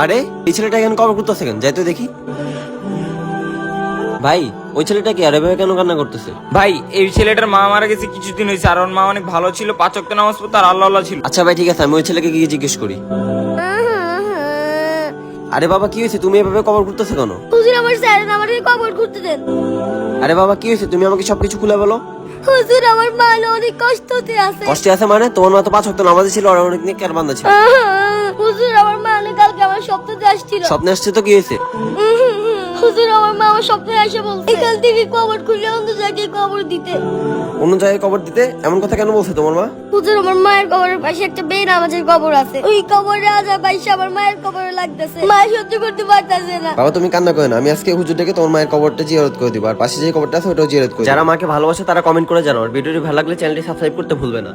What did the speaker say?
আরে এই ছেলেটা এখানে কবর করতেছে কেন? যাই তো দেখি। ভাই ওই ছেলেটা কি আরে ভাই কেন কান্না করতেছে? ভাই এই ছেলেটার মা মারা গেছে কিছুদিন হয়েছে, আর ওর মা অনেক ভালো ছিল, 5 ওয়াক্ত নামাজ পড়তো আর আল্লাহ ছিল। আচ্ছা ভাই ঠিক আছে, আমি ওই ছেলেকে গিয়ে জিজ্ঞেস করি। আরে বাবা কি হয়েছে, তুমি এভাবে কবর করতেছো কেন? হুজুর আমার স্যারেন আমাকে কবর করতে দেন। আরে বাবা কি হয়েছে, তুমি আমাকে সবকিছু খুলে বলো। হুজুর আমার মা অনেক কষ্টতে আছে। কষ্টে আছে মানে? তোমার মা তো 5 ওয়াক্ত নামাজে ছিল আর অনেক নেককার বান্দা ছিল। হুজুর আমার মা কালকে আমার স্বপ্নতে আসছিল। স্বপ্নে আসছে তো কি হয়েছে? হুজুর আমার মা আমার স্বপ্নে এসে বলছে এখান থেকে কবর খুলে অন্য জায়গায় কবর দিতে। অন্য জায়গায় কবর দিতে? এমন কথা কেন বলছে তোমার মা? হুজুর আমার মায়ের কবরের পাশে একটা বেনামাজের কবর আছে, ওই কবরে আজা পাইছে আমার মায়ের কবরে লাগতেছে, মা সহ্য করতে পারতাছে না। বাবা তুমি কান্না করো না, আমি আজকে হুজুর ডেকে তোমার মায়ের কবরটা জিয়ারত করে দিব, আর পাশে যে কবরটা আছে ওটাও জিয়ারত করে দিবো। যারা মাকে ভালোবাসে তারা কমেন্ট করে জানাও, আর ভিডিওটি ভালো লাগলে চ্যানেলটি সাবস্ক্রাইব করতে ভুলবে না।